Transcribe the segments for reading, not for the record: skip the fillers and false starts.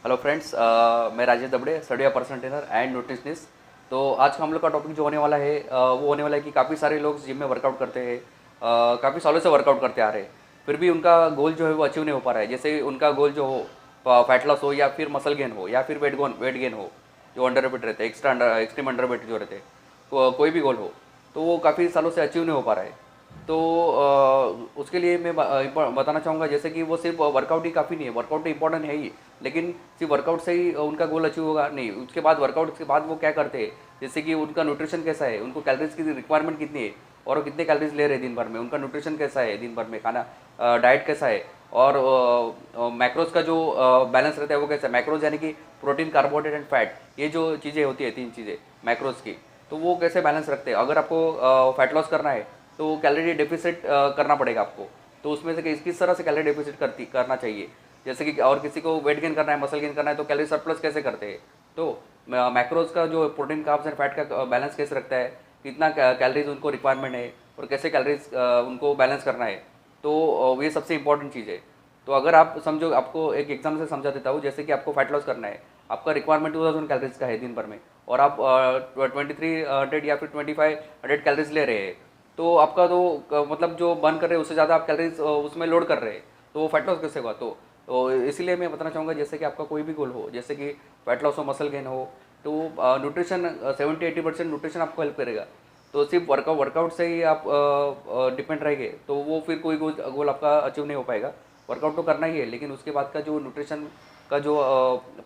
Hello friends, मैं Rajesh Dabde, study personal trainer and nutritionist. तो आज का हम लोग का टॉपिक जो होने वाला है वो होने वाला है कि काफ़ी सारे लोग जिम में वर्कआउट करते हैं, काफ़ी सालों से वर्कआउट करते आ रहे हैं, फिर भी उनका गोल जो है वो अचीव नहीं हो पा रहा है। जैसे उनका गोल जो हो फैट लॉस हो या फिर मसल गेन हो या फिर वेट गेन हो, जो अंडर वेट रहते हैं, एक्सट्रीम अंडर वेट जो रहते हैं, कोई भी गोल हो, तो वो काफ़ी सालों से अचीव नहीं हो पा रहा है। तो उसके लिए मैं बताना चाहूँगा जैसे कि वो सिर्फ वर्कआउट ही काफ़ी नहीं है, वर्कआउट तो इंपॉर्टेंट है ही, लेकिन सिर्फ वर्कआउट से ही उनका गोल अचीव होगा नहीं। उसके बाद वर्कआउट के बाद वो क्या करते हैं, जैसे कि उनका न्यूट्रिशन कैसा है, उनको कैलोरीज की रिक्वायरमेंट कितनी है और वो कितने कैलोरीज ले रहे हैं दिन भर में, उनका न्यूट्रिशन कैसा है दिन भर में, खाना डाइट कैसा है, और मैक्रोज का जो बैलेंस रहता है वो कैसा है। मैक्रोज यानी कि प्रोटीन, कार्बोहाइड्रेट एंड फैट, ये जो चीज़ें होती है, तीन चीज़ें मैक्रोज की, तो वो कैसे बैलेंस रखते हैं। अगर आपको फैट लॉस करना है तो कैलोरी डेफिसिट करना पड़ेगा आपको, तो उसमें से किस तरह से कैलोरी डेफिसिट करना चाहिए। जैसे कि और किसी को वेट गेन करना है, मसल गेन करना है, तो कैलोरी सरप्लस कैसे करते हैं। तो मैक्रोज का जो प्रोटीन, कार्ब्स एंड फैट का बैलेंस कैसे रखता है, कितना कैलोरीज उनको रिक्वायरमेंट है और कैसे कैलोरीज उनको बैलेंस करना है, तो ये सबसे इंपॉर्टेंट चीज़ है। तो अगर आप समझो, आपको एक एग्जाम से समझा देता हूँ, जैसे कि आपको फैट लॉस करना है, आपका रिक्वायरमेंट 2000 कैलोरीज का है दिन भर में, और आप 2300 या फिर 2500 कैलोरीज ले रहे हैं, तो आपका तो मतलब जो बर्न कर रहे हैं उससे ज़्यादा आप कैलोरीज उसमें लोड कर रहे हैं, तो वो फैट लॉस कैसे होगा। तो इसीलिए मैं बताना चाहूँगा, जैसे कि आपका कोई भी गोल हो, जैसे कि फैट लॉस हो, मसल गेन हो, तो न्यूट्रिशन 70-80% न्यूट्रिशन आपको हेल्प करेगा। तो सिर्फ वर्कआउट से ही आप डिपेंड रहेंगे तो वो फिर कोई गोल आपका अचीव नहीं हो पाएगा। वर्कआउट तो करना ही है, लेकिन उसके बाद का जो न्यूट्रिशन का जो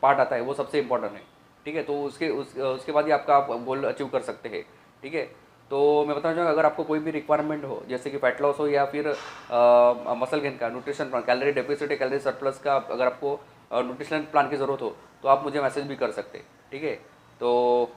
पार्ट आता है वो सबसे इम्पोर्टेंट है। ठीक है, तो उसके बाद ही आपका आप गोल अचीव कर सकते हैं। ठीक है, तो मैं बताना चाहूँगा, अगर आपको कोई भी रिक्वायरमेंट हो, जैसे कि फैट लॉस हो या फिर मसल गेन का, न्यूट्रिशन प्लान, कैलोरी डेफिसिट या कैलोरी सरप्लस का, अगर आपको न्यूट्रिशन प्लान की ज़रूरत हो, तो आप मुझे मैसेज भी कर सकते हैं। ठीक है, तो